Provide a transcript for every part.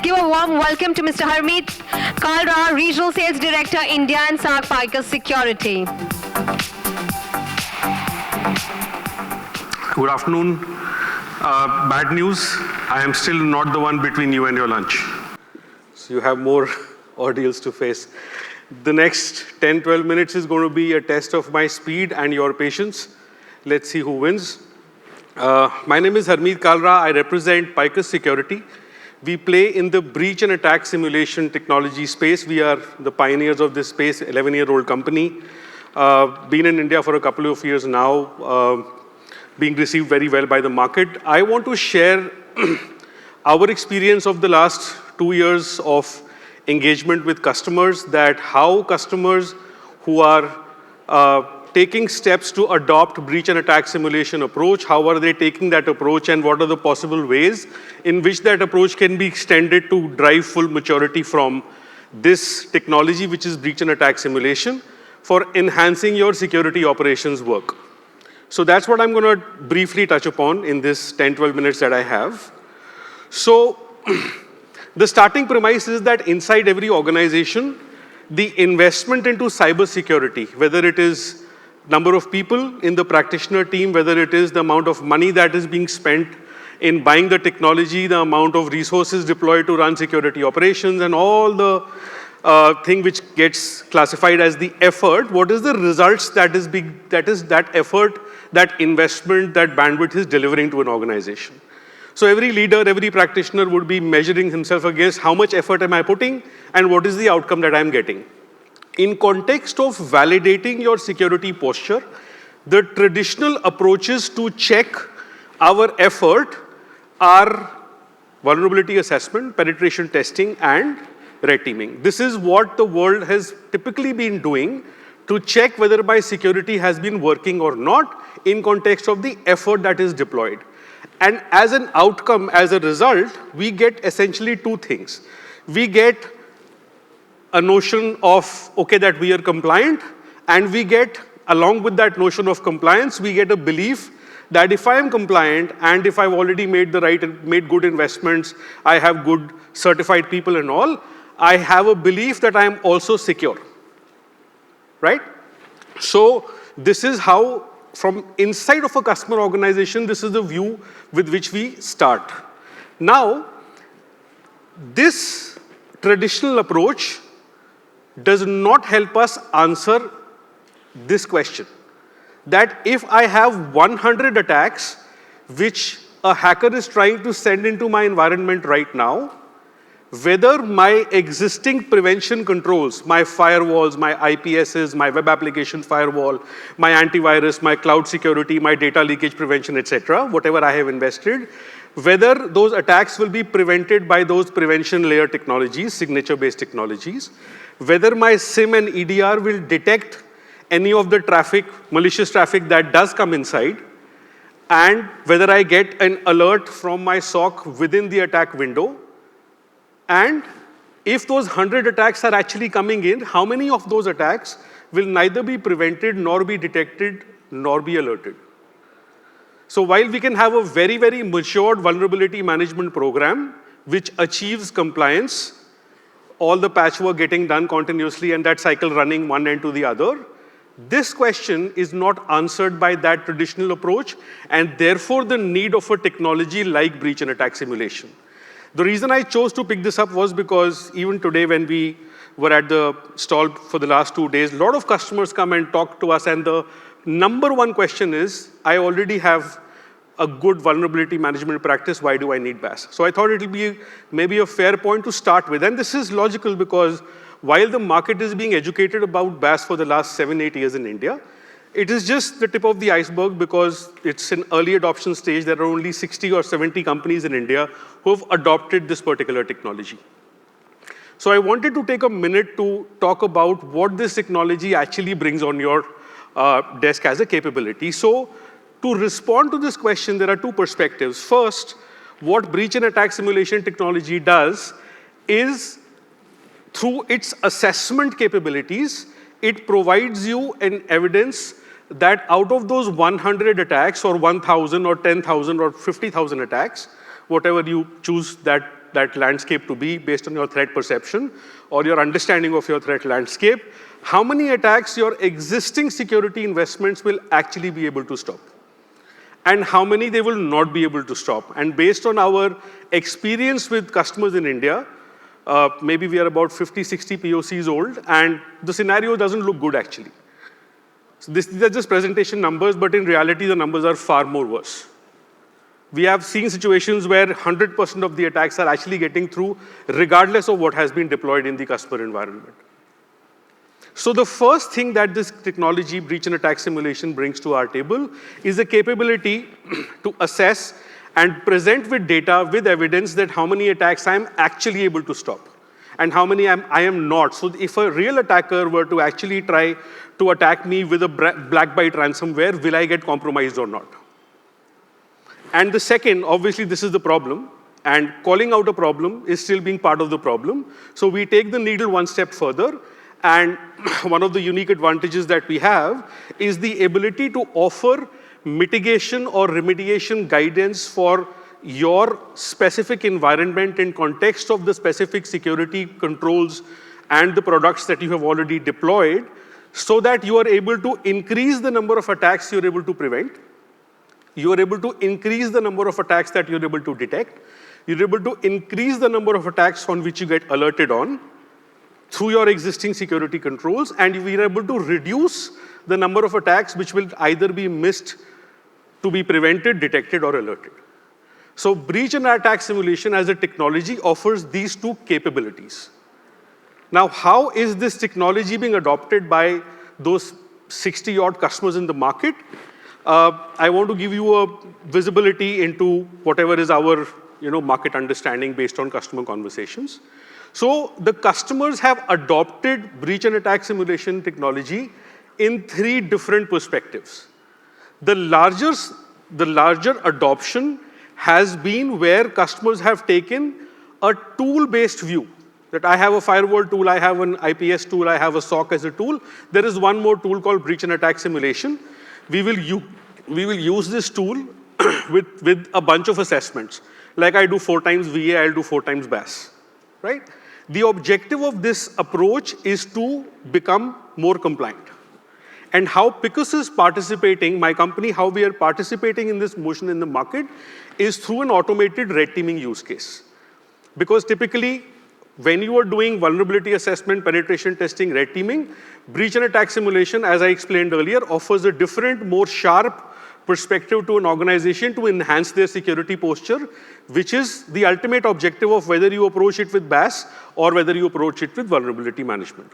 give a warm welcome to Mr. Harmeet Kalra, Regional Sales Director, India and SAARC Picus Security. Good afternoon. Bad news, I am still not the one between you and your lunch. So you have more ordeals to face. The next 10-12 minutes is going to be a test of my speed and your patience. Let's see who wins. My name is Harmeet Kalra. I represent Picus Security. We play in the breach and attack simulation technology space. We are the pioneers of this space, 11-year-old company. Been in India for a couple of years now, being received very well by the market. I want to share our experience of the last 2 years of engagement with customers, that how customers who are taking steps to adopt breach and attack simulation approach, how are they taking that approach, and what are the possible ways in which that approach can be extended to drive full maturity from this technology, which is breach and attack simulation, for enhancing your security operations work. So that's what I'm going to briefly touch upon in this 10-12 minutes that I have. So the starting premise is that inside every organization, the investment into cybersecurity, whether it is number of people in the practitioner team, whether it is the amount of money that is being spent in buying the technology, the amount of resources deployed to run security operations, and all the thing which gets classified as the effort, what is the results that is that effort, that investment, that bandwidth is delivering to an organization. So every leader, every practitioner would be measuring himself against how much effort am I putting and what is the outcome that I'm getting. In context of validating your security posture, the traditional approaches to check our effort are vulnerability assessment, penetration testing, and red teaming. This is what the world has typically been doing to check whether my security has been working or not in context of the effort that is deployed. And as an outcome, as a result, we get essentially two things. We get a notion of, okay, that we are compliant, and we get, along with that notion of compliance, we get a belief that if I am compliant and if I've already made good investments, I have good certified people and all, I have a belief that I am also secure, right? So this is how, from inside of a customer organization, this is the view with which we start. Now, this traditional approach does not help us answer this question, that if I have 100 attacks which a hacker is trying to send into my environment right now, whether my existing prevention controls, my firewalls, my IPSs, my web application firewall, my antivirus, my cloud security, my data leakage prevention, etc., whatever I have invested, whether those attacks will be prevented by those prevention layer technologies, signature-based technologies, whether my SIM and EDR will detect any of the traffic, malicious traffic that does come inside, and whether I get an alert from my SOC within the attack window, and if those 100 attacks are actually coming in, how many of those attacks will neither be prevented, nor be detected, nor be alerted. So while we can have a very, very matured vulnerability management program which achieves compliance, all the patchwork getting done continuously and that cycle running one end to the other, this question is not answered by that traditional approach, and therefore the need of a technology like breach and attack simulation. The reason I chose to pick this up was because even today when we were at the stall for the last 2 days, a lot of customers come and talk to us, and the number one question is, I already have a good vulnerability management practice, why do I need BAS? So I thought it will be maybe a fair point to start with. And this is logical because while the market is being educated about BAS for the last 7-8 years in India, it is just the tip of the iceberg because it's an early adoption stage. There are only 60 or 70 companies in India who have adopted this particular technology. So I wanted to take a minute to talk about what this technology actually brings on your desk as a capability. So to respond to this question, there are two perspectives. First, what breach and attack simulation technology does is, through its assessment capabilities, it provides you an evidence that out of those 100 attacks or 1,000 or 10,000 or 50,000 attacks, whatever you choose that that landscape to be based on your threat perception or your understanding of your threat landscape, how many attacks your existing security investments will actually be able to stop, and how many they will not be able to stop. And based on our experience with customers in India, maybe we are about 50, 60 POCs old, and the scenario doesn't look good actually. So these are just presentation numbers, but in reality, the numbers are far more worse. We have seen situations where 100% of the attacks are actually getting through, regardless of what has been deployed in the customer environment. So the first thing that this technology, breach and attack simulation, brings to our table is the capability to assess and present with data, with evidence that how many attacks I am actually able to stop and how many I am not. So if a real attacker were to actually try to attack me with a black byte ransomware, will I get compromised or not? And the second, obviously this is the problem, and calling out a problem is still being part of the problem. So we take the needle one step further, and one of the unique advantages that we have is the ability to offer mitigation or remediation guidance for your specific environment in context of the specific security controls and the products that you have already deployed, so that you are able to increase the number of attacks you're able to prevent. You are able to increase the number of attacks that you're able to detect. You're able to increase the number of attacks on which you get alerted on through your existing security controls, and we are able to reduce the number of attacks which will either be missed to be prevented, detected, or alerted. So breach and attack simulation as a technology offers these two capabilities. Now, how is this technology being adopted by those 60-odd customers in the market? I want to give you a visibility into whatever is our market understanding based on customer conversations. So the customers have adopted breach and attack simulation technology in 3 different perspectives. The larger adoption has been where customers have taken a tool-based view. That I have a firewall tool, I have an IPS tool, I have a SOC as a tool. There is one more tool called breach and attack simulation. We will use this tool with a bunch of assessments. Like I do 4 times VA, I'll do 4 times BAS, right? The objective of this approach is to become more compliant. And how Picus is participating, my company, how we are participating in this motion in the market is through an automated red teaming use case. Because typically, when you are doing vulnerability assessment, penetration testing, red teaming, breach and attack simulation, as I explained earlier, offers a different, more sharp perspective to an organization to enhance their security posture, which is the ultimate objective of whether you approach it with BAS or whether you approach it with vulnerability management.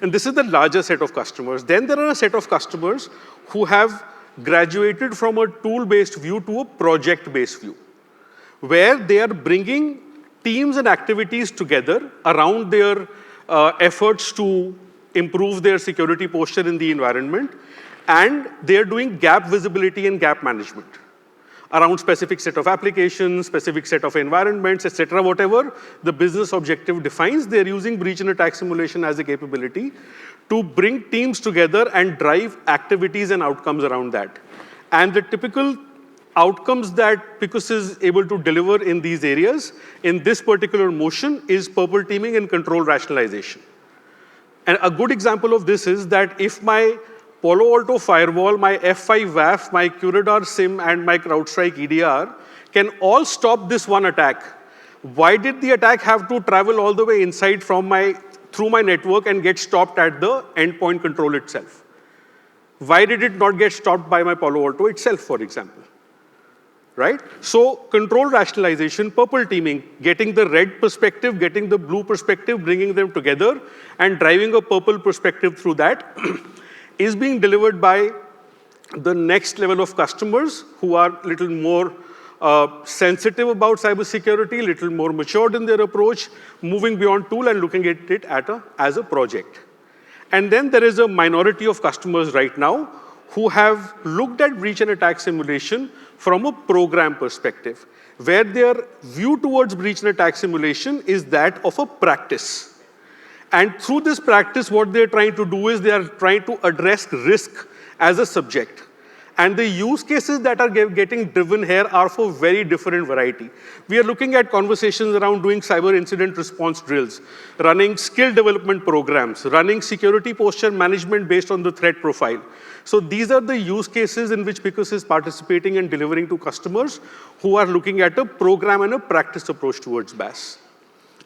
And this is the larger set of customers. Then there are a set of customers who have graduated from a tool-based view to a project-based view, where they are bringing teams and activities together around their efforts to improve their security posture in the environment, and they are doing gap visibility and gap management around specific set of applications, specific set of environments, etc. Whatever the business objective defines, they're using breach and attack simulation as a capability to bring teams together and drive activities and outcomes around that. And the typical outcomes that Picus is able to deliver in these areas, in this particular motion, is purple teaming and control rationalization. And a good example of this is that if my Palo Alto firewall, my F5 WAF, my QRadar SIM, and my CrowdStrike EDR can all stop this one attack, why did the attack have to travel all the way inside through my network and get stopped at the endpoint control itself? Why did it not get stopped by my Palo Alto itself, for example? Right? So control rationalization, purple teaming, getting the red perspective, getting the blue perspective, bringing them together, and driving a purple perspective through that is being delivered by the next level of customers who are a little more sensitive about cybersecurity, a little more matured in their approach, moving beyond tool and looking at it as a project. And then there is a minority of customers right now who have looked at breach and attack simulation from a program perspective, where their view towards breach and attack simulation is that of a practice. And through this practice, what they're trying to do is they are trying to address risk as a subject. And the use cases that are getting driven here are for very different variety. We are looking at conversations around doing cyber incident response drills, running skill development programs, running security posture management based on the threat profile. So these are the use cases in which Picus is participating and delivering to customers who are looking at a program and a practice approach towards BAS.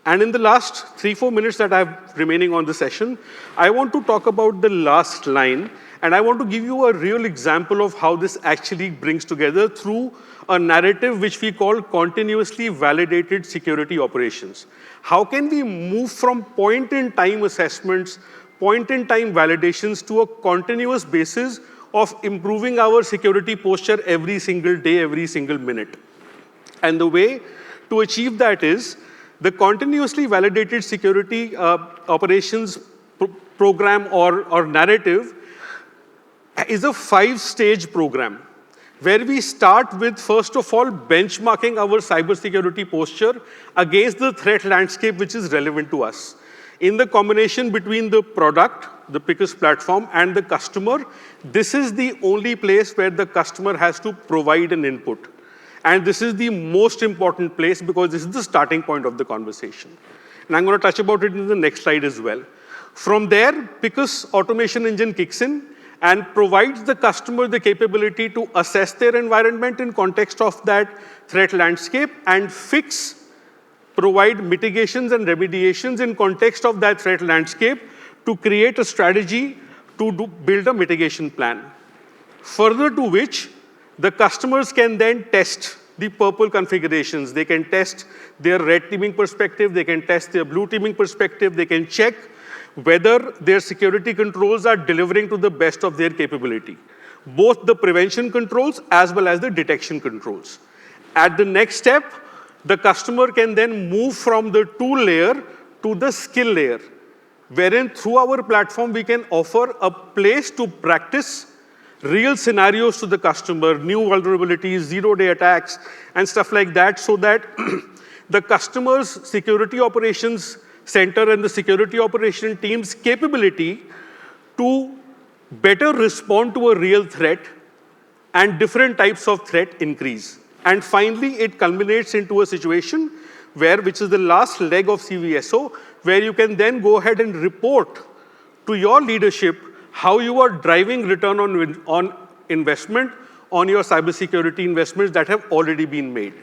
And in the last 3-4 minutes that I have remaining on the session, I want to talk about the last line, and I want to give you a real example of how this actually brings together through a narrative which we call continuously validated security operations. How can we move from point-in-time assessments, point-in-time validations to a continuous basis of improving our security posture every single day, every single minute? And the way to achieve that is the continuously validated security operations program or narrative is a 5-stage program where we start with, first of all, benchmarking our cybersecurity posture against the threat landscape which is relevant to us. In the combination between the product, the Picus platform, and the customer, this is the only place where the customer has to provide an input. And this is the most important place because this is the starting point of the conversation. And I'm going to touch about it in the next slide as well. From there, Picus automation engine kicks in and provides the customer the capability to assess their environment in context of that threat landscape and provide mitigations and remediations in context of that threat landscape to create a strategy to build a mitigation plan. Further to which, the customers can then test the purple configurations. They can test their red teaming perspective. They can test their blue teaming perspective. They can check whether their security controls are delivering to the best of their capability, both the prevention controls as well as the detection controls. At the next step, the customer can then move from the tool layer to the skill layer, wherein through our platform, we can offer a place to practice real scenarios to the customer, new vulnerabilities, zero-day attacks, and stuff like that, so that the customer's security operations center and the security operation team's capability to better respond to a real threat and different types of threat increase. And finally, it culminates into a situation which is the last leg of CVSO, where you can then go ahead and report to your leadership how you are driving return on investment on your cybersecurity investments that have already been made.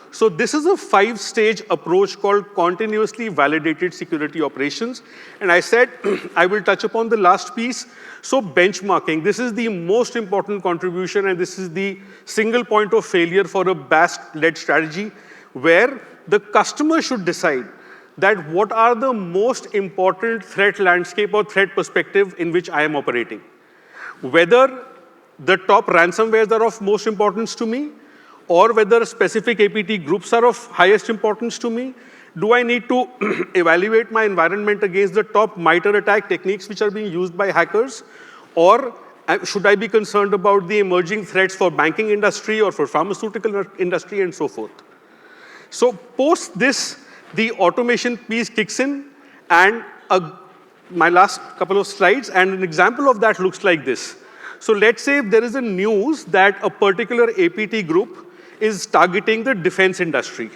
So this is a 5-stage approach called continuously validated security operations. And I said I will touch upon the last piece. So benchmarking, this is the most important contribution, and this is the single point of failure for a BAS-led strategy, where the customer should decide that what are the most important threat landscape or threat perspective in which I am operating. Whether the top ransomwares are of most importance to me, or whether specific APT groups are of highest importance to me. Do I need to evaluate my environment against the top MITRE attack techniques which are being used by hackers? Or should I be concerned about the emerging threats for banking industry or for pharmaceutical industry and so forth? So post this, the automation piece kicks in, and my last couple of slides, and an example of that looks like this. So let's say if there is a news that a particular APT group is targeting the defense industry.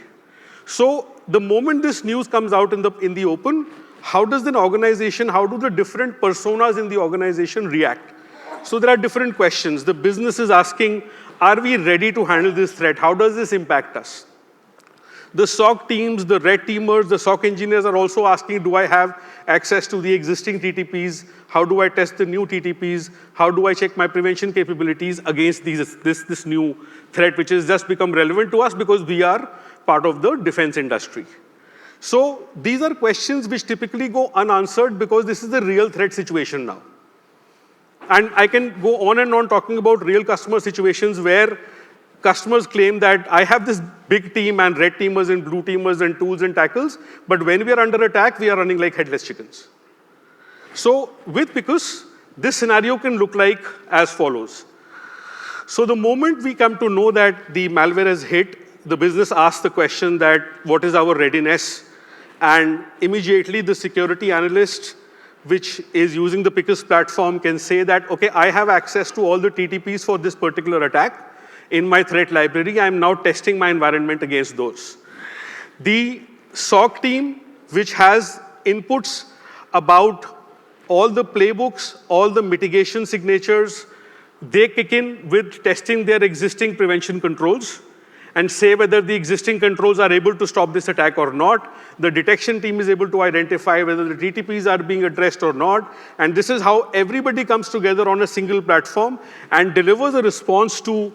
So the moment this news comes out in the open, how does an organization, how do the different personas in the organization react? So there are different questions. The business is asking, are we ready to handle this threat? How does this impact us? The SOC teams, the red teamers, the SOC engineers are also asking, do I have access to the existing TTPs? How do I test the new TTPs? How do I check my prevention capabilities against this new threat, which has just become relevant to us because we are part of the defense industry? So these are questions which typically go unanswered because this is the real threat situation now. And I can go on and on talking about real customer situations where customers claim that I have this big team and red teamers and blue teamers and tools and tackles, but when we are under attack, we are running like headless chickens. So with Picus, this scenario can look like as follows. So the moment we come to know that the malware has hit, the business asks the question that what is our readiness? And immediately the security analyst which is using the Picus platform can say that, okay, I have access to all the TTPs for this particular attack in my threat library. I'm now testing my environment against those. The SOC team, which has inputs about all the playbooks, all the mitigation signatures, they kick in with testing their existing prevention controls and say whether the existing controls are able to stop this attack or not. The detection team is able to identify whether the TTPs are being addressed or not. And this is how everybody comes together on a single platform and delivers a response to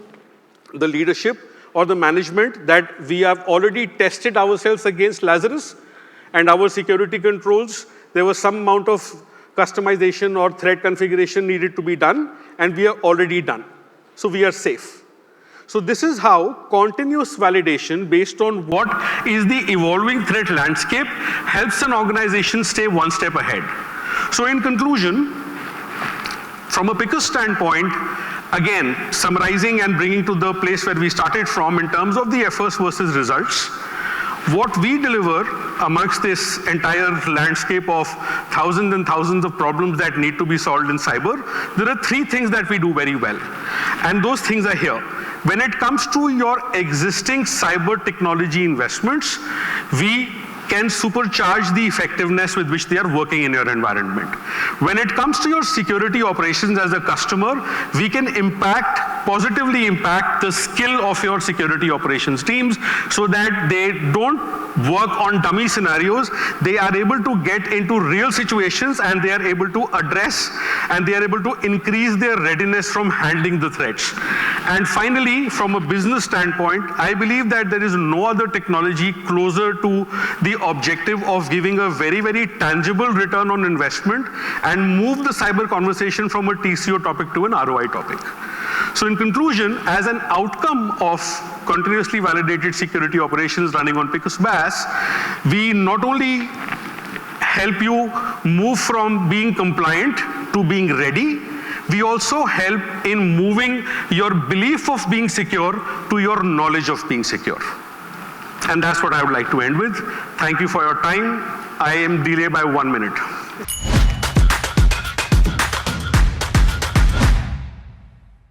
the leadership or the management that we have already tested ourselves against Lazarus and our security controls. There was some amount of customization or threat configuration needed to be done, and we are already done. So we are safe. So this is how continuous validation based on what is the evolving threat landscape helps an organization stay one step ahead. So in conclusion, from a Picus standpoint, again, summarizing and bringing to the place where we started from in terms of the efforts versus results, what we deliver amongst this entire landscape of thousands and thousands of problems that need to be solved in cyber, there are three things that we do very well. And those things are here. When it comes to your existing cyber technology investments, we can supercharge the effectiveness with which they are working in your environment. When it comes to your security operations as a customer, we can positively impact the skill of your security operations teams so that they don't work on dummy scenarios. They are able to get into real situations and they are able to address and they are able to increase their readiness from handling the threats. And finally, from a business standpoint, I believe that there is no other technology closer to the objective of giving a very, very tangible return on investment and move the cyber conversation from a TCO topic to an ROI topic. So in conclusion, as an outcome of continuously validated security operations running on Picus BAS, we not only help you move from being compliant to being ready, we also help in moving your belief of being secure to your knowledge of being secure. And that's what I would like to end with. Thank you for your time. I am delayed by 1 minute.